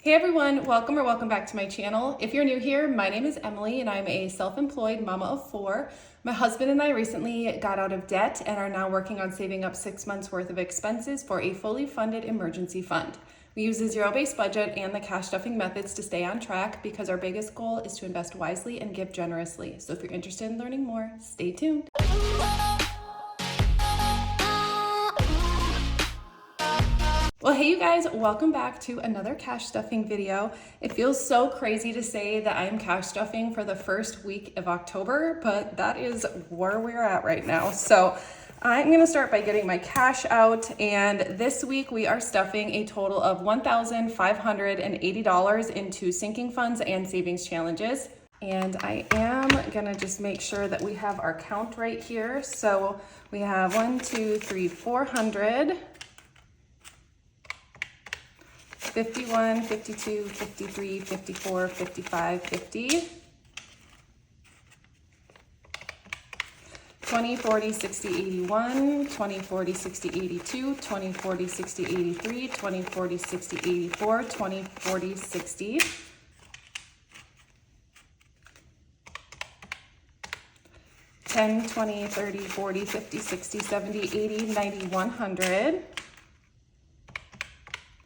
Hey everyone, welcome or welcome back to my channel. If you're new here, my name is Emily and I'm a self-employed mama of 4. My husband and I recently got out of debt and are now working on saving up 6 months worth of expenses for a fully funded emergency fund. We use the zero-based budget and the cash stuffing methods to stay on track because our biggest goal is to invest wisely and give generously. So if you're interested in learning more, stay tuned. Well, hey you guys, welcome back to another cash stuffing video. It feels so crazy to say that I'm cash stuffing for the first week of October, but that is where we're at right now. So I'm gonna start by getting my cash out, and this week we are stuffing a total of $1,580 into sinking funds and savings challenges. And I am gonna just make sure that we have our count right here. So we have 400. 51, 52, 53, 54, 55, 50, 20, 40, 60, 81, 20, 40, 60, 82, 20, 40, 60, 83, 20, 40, 60, 84, 20, 40, 60, 10, 20, 30, 40, 50, 60, 70, 80, 90, 100.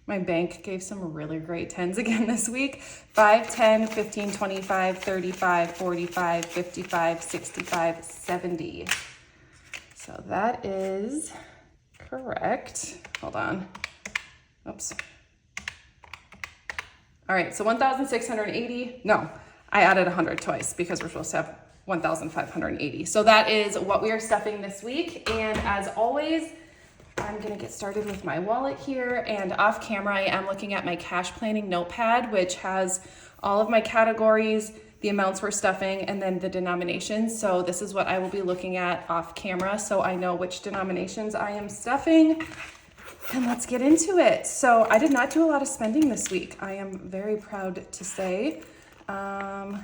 My bank gave some really great 10s again this week. 5, 10, 15, 25, 35, 45, 55, 65, 70. So that is correct. Hold on. Oops. All right, so 1,680. No, I added 100 twice because we're supposed to have 1,580. So that is what we are stuffing this week. And as always, I'm gonna get started with my wallet here, and off camera I am looking at my cash planning notepad, which has all of my categories, the amounts we're stuffing, and then the denominations. So this is what I will be looking at off camera so I know which denominations I am stuffing. And let's get into it. So I did not do a lot of spending this week. I am very proud to say. I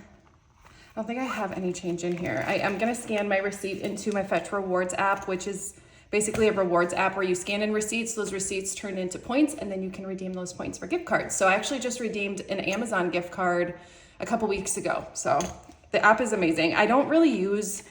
don't think I have any change in here. I am gonna scan my receipt into my Fetch Rewards app, which is basically a rewards app where you scan in receipts, those receipts turn into points, and then you can redeem those points for gift cards. So I actually just redeemed an Amazon gift card a couple weeks ago. So the app is amazing. I don't really use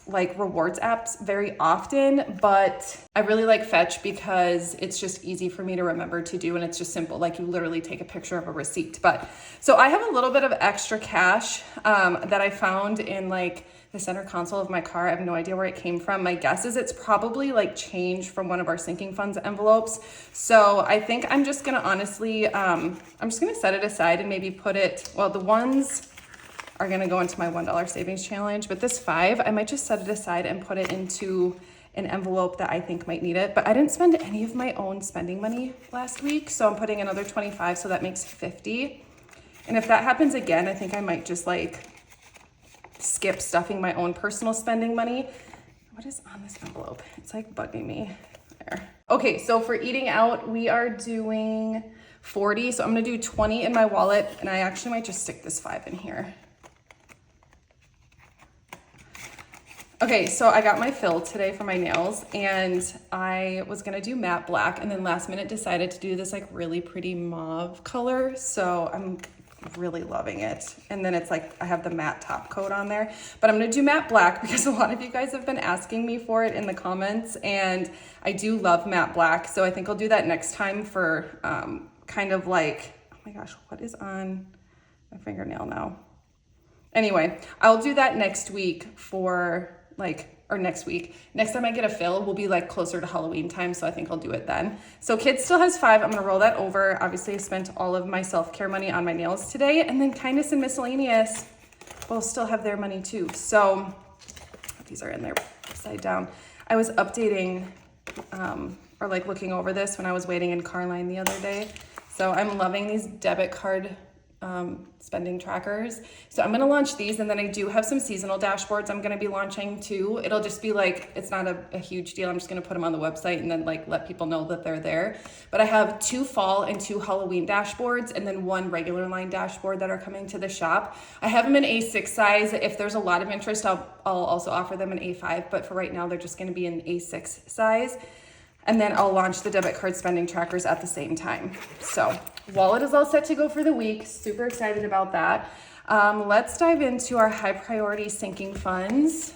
like rewards apps very often, but I really like Fetch because it's just easy for me to remember to do, and it's just simple. Like you literally take a picture of a receipt. But so I have a little bit of extra cash that I found in like the center console of my car. I have no idea where it came from. My guess is it's probably like change from one of our sinking funds envelopes. So I think I'm just gonna honestly, I'm just gonna set it aside and maybe put it, well, the ones are gonna go into my $1 savings challenge, but this 5, I might just set it aside and put it into an envelope that I think might need it. But I didn't spend any of my own spending money last week, so I'm putting another 25, so that makes 50. And if that happens again, I think I might just like skip stuffing my own personal spending money. What is on this envelope? It's like bugging me. There. Okay, so for eating out, we are doing 40. So I'm gonna do 20 in my wallet, and I actually might just stick this 5 in here. Okay, so I got my fill today for my nails, and I was gonna do matte black, and then last minute decided to do this like really pretty mauve color. So I'm really loving it. And then it's like I have the matte top coat on there, but I'm gonna do matte black because a lot of you guys have been asking me for it in the comments, and I do love matte black. So I think I'll do that next time for kind of like, oh my gosh, what is on my fingernail now? Anyway, I'll do that next week for like, or next week. Next time I get a fill will be like closer to Halloween time, so I think I'll do it then. So kids still has 5, I'm gonna roll that over. Obviously I spent all of my self-care money on my nails today, and then kindness and miscellaneous will still have their money too. So these are in there upside down. I was updating or like looking over this when I was waiting in car line the other day. So I'm loving these debit card spending trackers. So I'm gonna launch these, and then I do have some seasonal dashboards I'm gonna be launching too. It'll just be like, it's not a huge deal. I'm just gonna put them on the website and then like let people know that they're there. But I have 2 fall and 2 Halloween dashboards, and then 1 regular line dashboard that are coming to the shop. I have them in A6 size. If there's a lot of interest, I'll also offer them an A5, but for right now, they're just gonna be in A6 size. And then I'll launch the debit card spending trackers at the same time. So wallet is all set to go for the week. Super excited about that. Let's dive into our high priority sinking funds.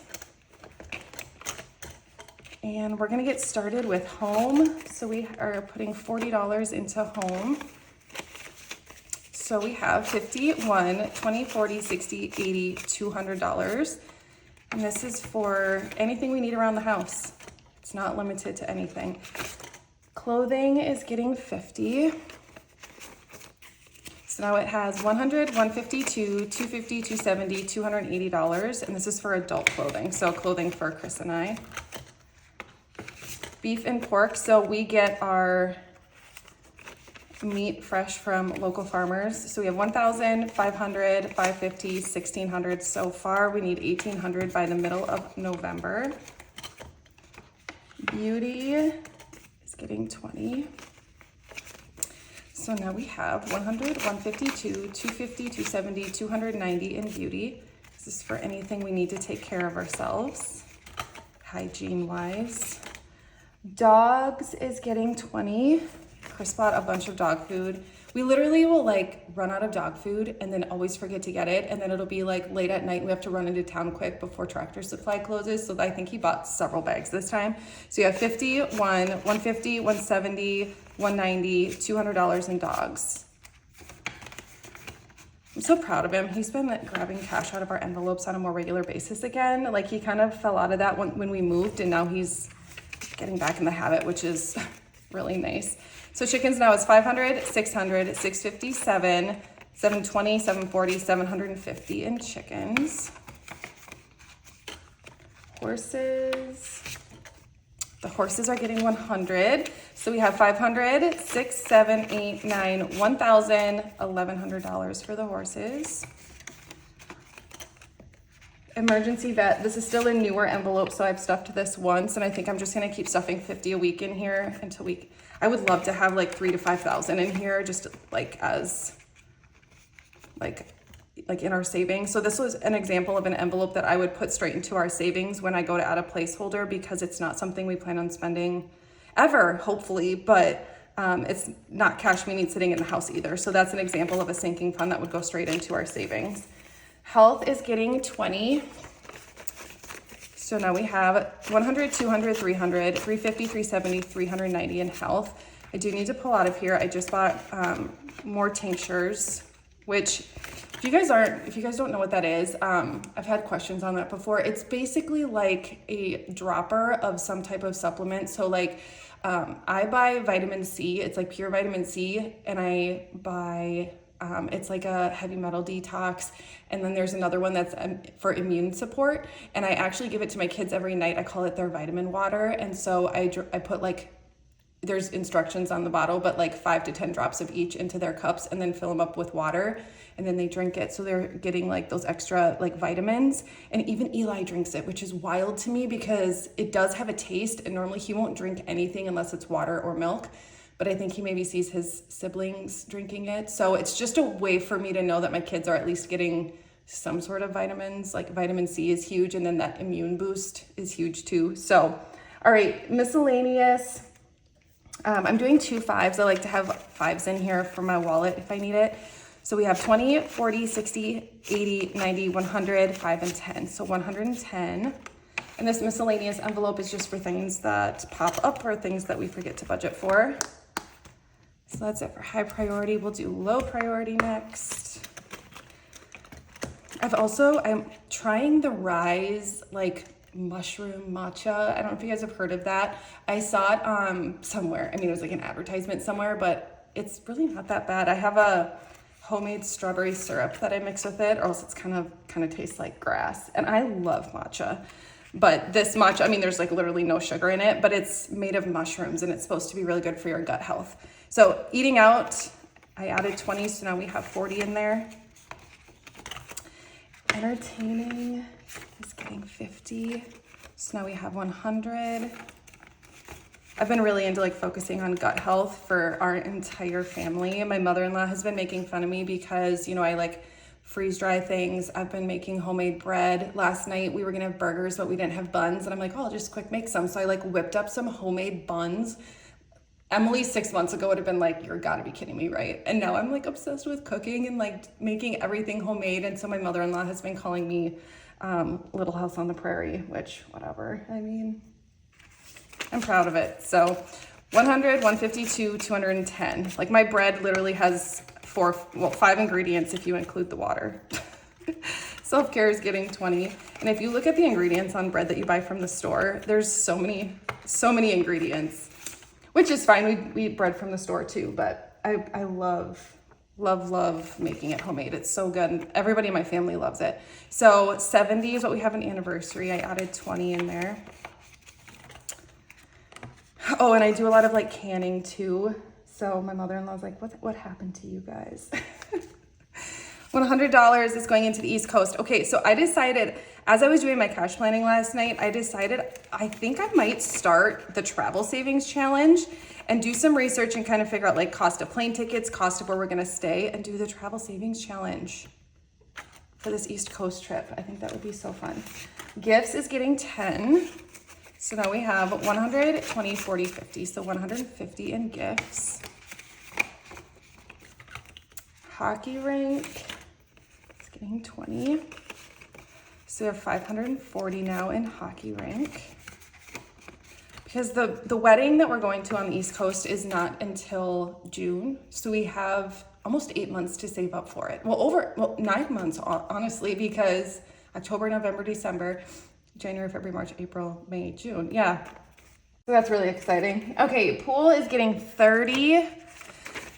And we're gonna get started with home. So we are putting $40 into home. So we have 50, 1, 20, 40, 60, 80, $200. And this is for anything we need around the house. It's not limited to anything. Clothing is getting 50. So now it has 100, 152, 250, 270, $280. And this is for adult clothing. So clothing for Chris and I. Beef and pork. So we get our meat fresh from local farmers. So we have 1,000, 500, 550, 1,600 so far. We need 1,800 by the middle of November. Beauty is getting 20. So now we have 100, 152, 250, 270, 290 in beauty. This is for anything we need to take care of ourselves, hygiene wise. Dogs is getting 20. Chris bought a bunch of dog food. We literally will like run out of dog food and then always forget to get it. And then it'll be like late at night. We have to run into town quick before Tractor Supply closes. So I think he bought several bags this time. So you have 50, 150, 170, 190, $200 in dogs. I'm so proud of him. He's been like grabbing cash out of our envelopes on a more regular basis again. Like he kind of fell out of that when we moved, and now he's getting back in the habit, which is really nice. So chickens now is 500, 600, 657, 720, 740, 750 in chickens. Horses. The horses are getting 100. So we have 500, 6, 7, 8, 9, 1,000, $1,100 for the horses. Emergency vet. This is still in newer envelopes, so I've stuffed this once, and I think I'm just gonna keep stuffing 50 a week in here until I would love to have like 3,000 to 5,000 in here, just like as like in our savings. So this was an example of an envelope that I would put straight into our savings when I go to add a placeholder, because it's not something we plan on spending ever, hopefully, but it's not cash we need sitting in the house either. So that's an example of a sinking fund that would go straight into our savings. Health is getting 20. So now we have 100, 200, 300, 350, 370, 390 in health. I do need to pull out of here. I just bought more tinctures, which if you guys don't know what that is, I've had questions on that before. It's basically like a dropper of some type of supplement. So like I buy vitamin C. It's like pure vitamin C, and I buy it's like a heavy metal detox, and then there's another one that's for immune support, and I actually give it to my kids every night. I call it their vitamin water, and so I put like, there's instructions on the bottle, but like 5 to 10 drops of each into their cups, and then fill them up with water, and then they drink it. So they're getting like those extra like vitamins, and even Eli drinks it, which is wild to me because it does have a taste, and normally he won't drink anything unless it's water or milk. But I think he maybe sees his siblings drinking it. So it's just a way for me to know that my kids are at least getting some sort of vitamins. Like vitamin C is huge, and then that immune boost is huge too. So, all right, miscellaneous. I'm doing 2 5s. I like to have 5s in here for my wallet if I need it. So we have 20, 40, 60, 80, 90, 100, 5, and 10. So 110. And this miscellaneous envelope is just for things that pop up or things that we forget to budget for. So that's it for high priority. We'll do low priority next. I'm trying the Rise like mushroom matcha. I don't know if you guys have heard of that. I saw it somewhere. I mean, it was like an advertisement somewhere, but it's really not that bad. I have a homemade strawberry syrup that I mix with it, or else it's kind of tastes like grass. And I love matcha. But this matcha, I mean, there's like literally no sugar in it, but it's made of mushrooms, and it's supposed to be really good for your gut health. So eating out, I added 20, so now we have 40 in there. Entertaining is getting 50, so now we have 100. I've been really into like focusing on gut health for our entire family. My mother-in-law has been making fun of me because, you know, I like freeze dry things. I've been making homemade bread. Last night we were gonna have burgers, but we didn't have buns. And I'm like, oh, I'll just quick make some. So I like whipped up some homemade buns. Emily 6 months ago would have been like, you're gotta be kidding me, right? And now I'm like obsessed with cooking and like making everything homemade. And so my mother-in-law has been calling me Little House on the Prairie, which whatever. I mean, I'm proud of it. So 100, 152, 210. Like my bread literally has 5 ingredients if you include the water. Self-care is getting 20. And if you look at the ingredients on bread that you buy from the store, there's so many ingredients, which is fine. We eat bread from the store too, but I love making it homemade. It's so good. And everybody in my family loves it. So 70 is what we have an anniversary. I added 20 in there. Oh, and I do a lot of like canning too. So my mother-in-law's like, what happened to you guys? $100 is going into the East Coast. Okay, so I decided, as I was doing my cash planning last night, I think I might start the travel savings challenge and do some research and kind of figure out like cost of plane tickets, cost of where we're gonna stay, and do the travel savings challenge for this East Coast trip. I think that would be so fun. Gifts is getting 10. So now we have 100, 20, 40, 50. So 150 in gifts. Hockey rink is getting 20. So we have 540 now in hockey rink. Because the wedding that we're going to on the East Coast is not until June. So we have almost 8 months to save up for it. Well, 9 months, honestly, because October, November, December, January, February, March, April, May, June. Yeah. So that's really exciting. Okay, pool is getting 30.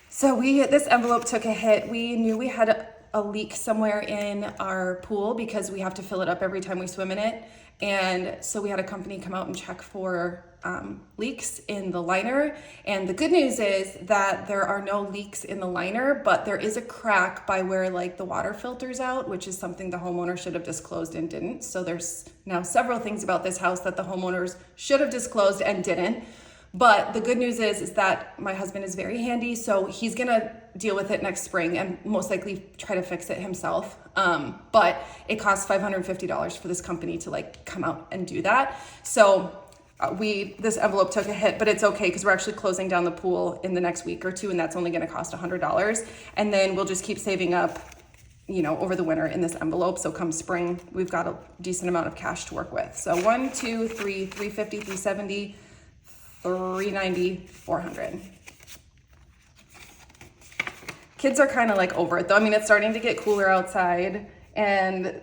So this envelope took a hit. We knew we had a leak somewhere in our pool because we have to fill it up every time we swim in it. And so we had a company come out and check for leaks in the liner. And the good news is that there are no leaks in the liner, but there is a crack by where like the water filters out, which is something the homeowner should have disclosed and didn't. So there's now several things about this house that the homeowners should have disclosed and didn't. But the good news is that my husband is very handy, so he's gonna deal with it next spring and most likely try to fix it himself. But it costs $550 for this company to like come out and do that. So this envelope took a hit, but it's okay because we're actually closing down the pool in the next week or two, and that's only gonna cost $100. And then we'll just keep saving up, over the winter in this envelope. So come spring, we've got a decent amount of cash to work with. So 1, 2, 3, 350, 370, 390, 400. Kids are kind of like over it though. I mean, it's starting to get cooler outside, and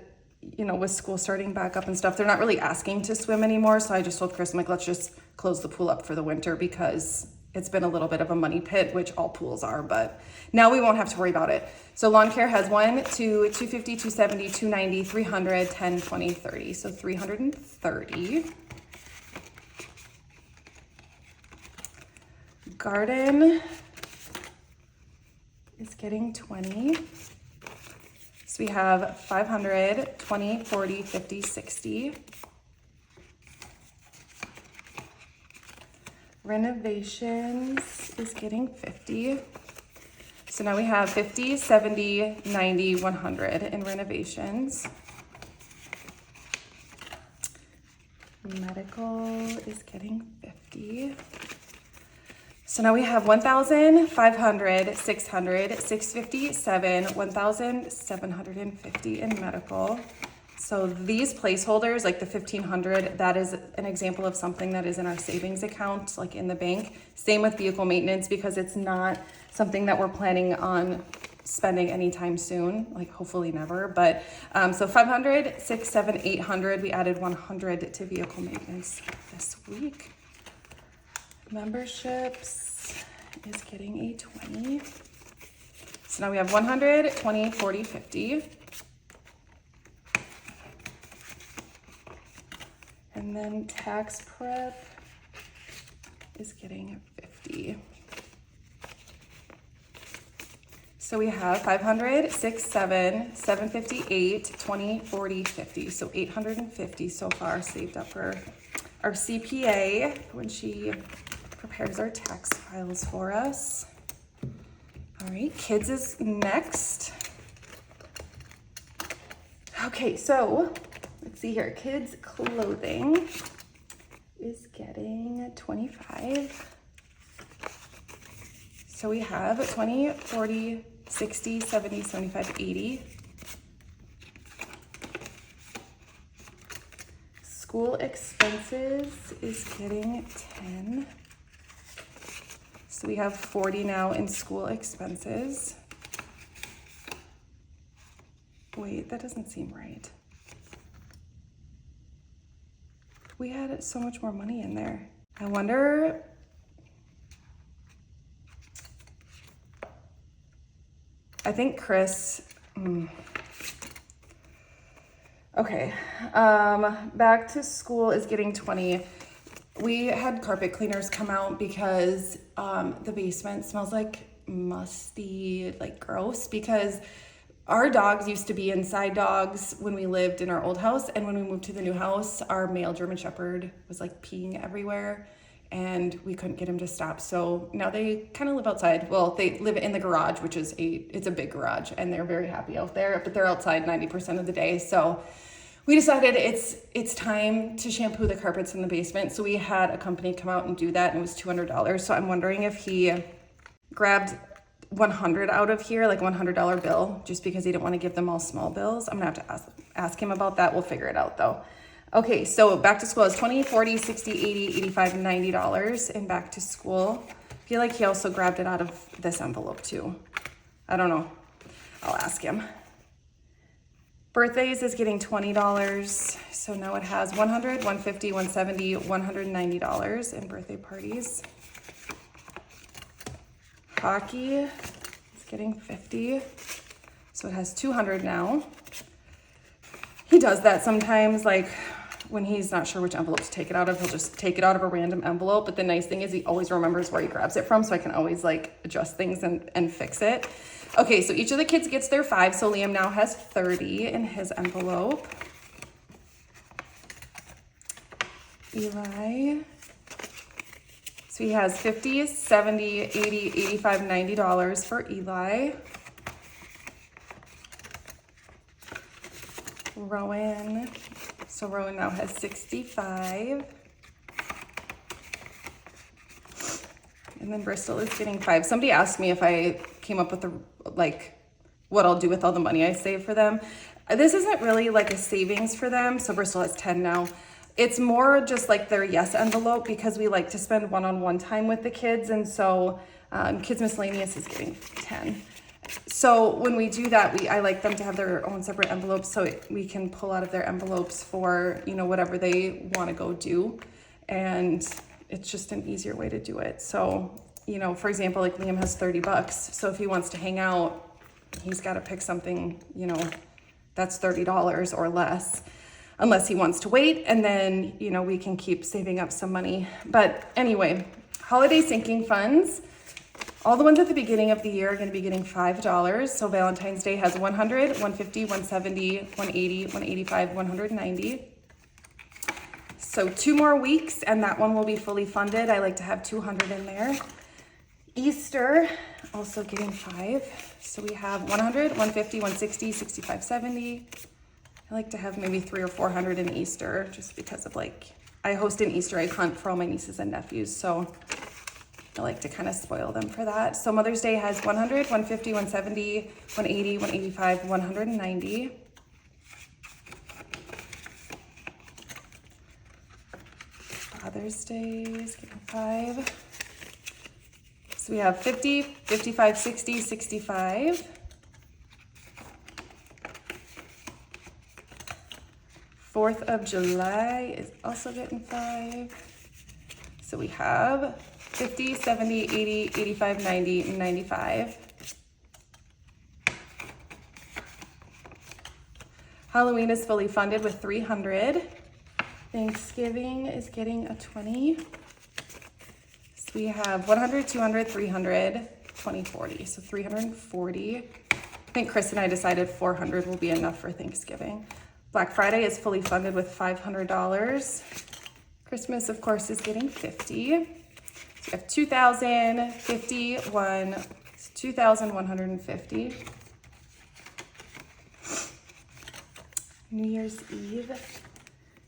with school starting back up and stuff, they're not really asking to swim anymore. So I just told Chris, I'm like, let's just close the pool up for the winter because it's been a little bit of a money pit, which all pools are, but now we won't have to worry about it. So lawn care has 1, 2, 250, 270, 290, 300, 10, 20, 30. So 330. Garden is getting 20. So we have 500, 20, 40, 50, 60. Renovations is getting 50. So now we have 50, 70, 90, 100 in renovations. Medical is getting 50. So now we have 1,000, 500, 600, 650, 7, 1,750 in medical. So these placeholders, like the 1,500, that is an example of something that is in our savings account, like in the bank. Same with vehicle maintenance, because it's not something that we're planning on spending anytime soon, like hopefully never. But so 500, 6, 7, 800, we added 100 to vehicle maintenance this week. Memberships is getting a 20. So now we have 100, 20, 40, 50. And then tax prep is getting 50. So we have 500, 6, 7, 758, 20, 40, 50. So 850 so far saved up for our CPA when she prepares our tax files for us. All right, kids is next. Okay, so let's see here. Kids clothing is getting 25. So we have 20, 40, 60, 70, 75, 80. School expenses is getting 10. So we have 40 now in school expenses. Wait, that doesn't seem right. We had so much more money in there. I wonder, I think Chris, okay, back to school is getting 20. We had carpet cleaners come out because the basement smells like musty, like gross, because our dogs used to be inside dogs when we lived in our old house, and when we moved to the new house, our male German Shepherd was like peeing everywhere, and we couldn't get him to stop. So now they kind of live outside. Well, they live in the garage, which is it's a big garage, and they're very happy out there, but they're outside 90% of the day. So we decided it's time to shampoo the carpets in the basement. So we had a company come out and do that, and it was $200. So I'm wondering if he grabbed 100 out of here, like $100 bill, just because he didn't want to give them all small bills. I'm gonna have to ask him about that. We'll figure it out though. Okay, so back to school is 20, 40, 60, 80, 85, $90 in back to school. I feel like he also grabbed it out of this envelope too. I don't know. I'll ask him. Birthdays is getting $20. So now it has 100, 150, 170, $190 in birthday parties. Hockey is getting 50. So it has 200 now. He does that sometimes, like when he's not sure which envelope to take it out of, he'll just take it out of a random envelope. But the nice thing is he always remembers where he grabs it from, so I can always like adjust things and fix it. Okay, so each of the kids gets their 5. So Liam now has 30 in his envelope. Eli, so he has 50, 70, 80, 85, $90 for Eli. Rowan, so Rowan now has 65. And then Bristol is getting 5. Somebody asked me if I came up with what I'll do with all the money I save for them. This isn't really like a savings for them. So Bristol has 10 now. It's more just like their yes envelope, because we like to spend one-on-one time with the kids. And so Kids Miscellaneous is getting 10. So when we do that, I like them to have their own separate envelopes, so we can pull out of their envelopes for, whatever they want to go do. And it's just an easier way to do it. So, for example, like Liam has $30. So if he wants to hang out, he's got to pick something, that's $30 or less, unless he wants to wait. And then, we can keep saving up some money. But anyway, holiday sinking funds. All the ones at the beginning of the year are going to be getting $5. So Valentine's Day has 100, 150, 170, 180, 185, 190. So 2 more weeks and that one will be fully funded. I like to have 200 in there. Easter, also getting 5. So we have 100, 150, 160, 65, 70. I like to have maybe 300 or 400 in Easter, just because of I host an Easter egg hunt for all my nieces and nephews. So I like to kind of spoil them for that. So Mother's Day has 100, 150, 170, 180, 185, 190. Father's Day is getting 5. So we have 50, 55, 60, 65. Fourth of July is also getting 5. So we have 50, 70, 80, 85, 90, 95. Halloween is fully funded with 300. Thanksgiving is getting a 20. So we have 100, 200, 300, 20, 40. So 340. I think Chris and I decided 400 will be enough for Thanksgiving. Black Friday is fully funded with $500. Christmas, of course, is getting 50. So we have 2,000, 51, 2,150. New Year's Eve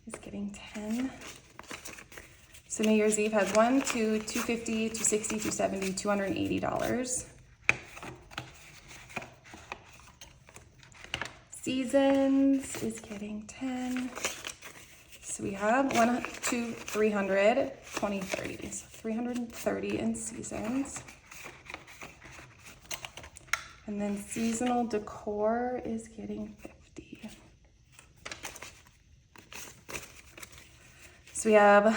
is getting 10. So New Year's Eve has 1, 2, 250, 260, 270, $280. Seasons is getting 10. So we have 1, 2, 300, 20, 30. So 330 in seasons. And then seasonal decor is getting 50. So we have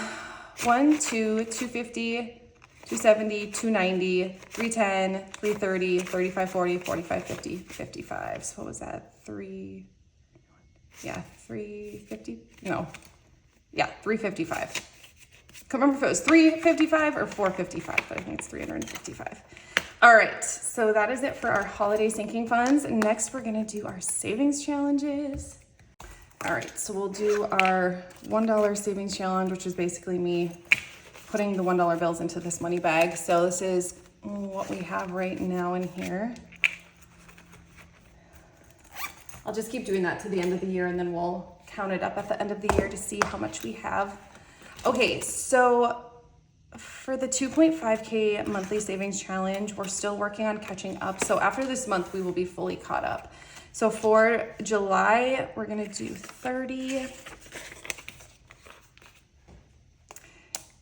1, 2, 250, 270, 290, 310, 330, 35, 40, 45, 50, 55. So what was that? 350? No. Yeah, 355. Can't remember if it was 355 or 455, but I think it's 355. All right, so that is it for our holiday sinking funds. Next, we're gonna do our savings challenges. All right, so we'll do our $1 savings challenge, which is basically me putting the $1 bills into this money bag. So this is what we have right now in here. I'll just keep doing that to the end of the year, and then we'll count it up at the end of the year to see how much we have. Okay, so for the 2.5K monthly savings challenge, we're still working on catching up. So after this month, we will be fully caught up. So for July, we're gonna do 30.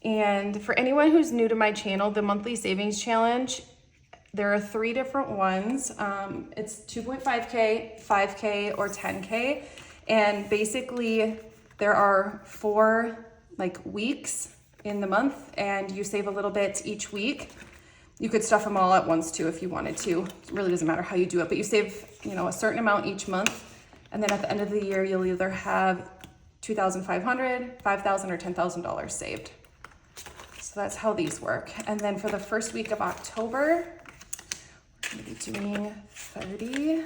And for anyone who's new to my channel, the monthly savings challenge, there are 3 different ones. It's 2.5K, 5K, or 10K. And basically there are 4 weeks in the month, and you save a little bit each week. You could stuff them all at once too if you wanted to. It really doesn't matter how you do it, but you save, a certain amount each month. And then at the end of the year, you'll either have $2,500, $5,000, or $10,000 saved. So that's how these work. And then for the first week of October, we're gonna be doing 30.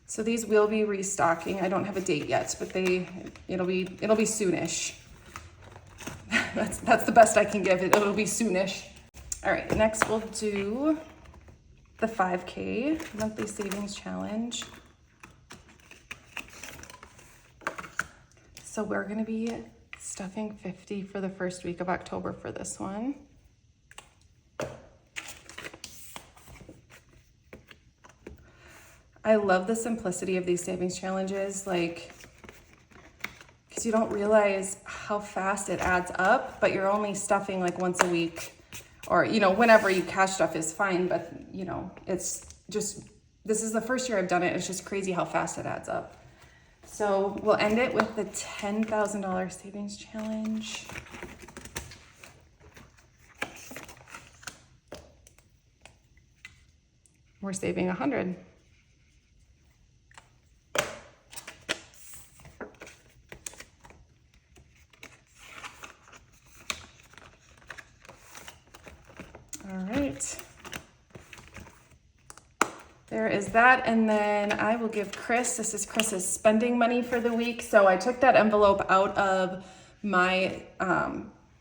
So these will be restocking. I don't have a date yet, but it'll be soonish. That's the best I can give it. It'll be soonish. All right, next we'll do the 5K monthly savings challenge. So we're gonna be stuffing 50 for the first week of October for this one. I love the simplicity of these savings challenges, because you don't realize how fast it adds up, but you're only stuffing once a week, or, whenever you cash stuff is fine, but, it's just, this is the first year I've done it. It's just crazy how fast it adds up. So we'll end it with the $10,000 savings challenge. We're saving 100. All right, there is that. And then I will give Chris, this is Chris's spending money for the week. So I took that envelope out of my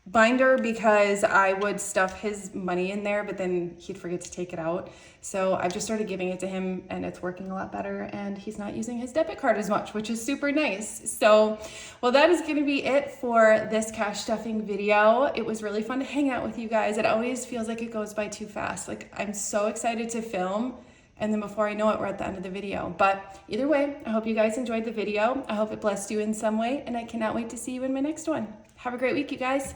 binder because I would stuff his money in there, but then he'd forget to take it out. So I've just started giving it to him, and it's working a lot better, and he's not using his debit card as much, which is super nice. So, well, that is gonna be it for this cash stuffing video. It was really fun to hang out with you guys. It always feels like it goes by too fast. I'm so excited to film, and then before I know it, we're at the end of the video. But either way, I hope you guys enjoyed the video. I hope it blessed you in some way, and I cannot wait to see you in my next one. Have a great week, you guys.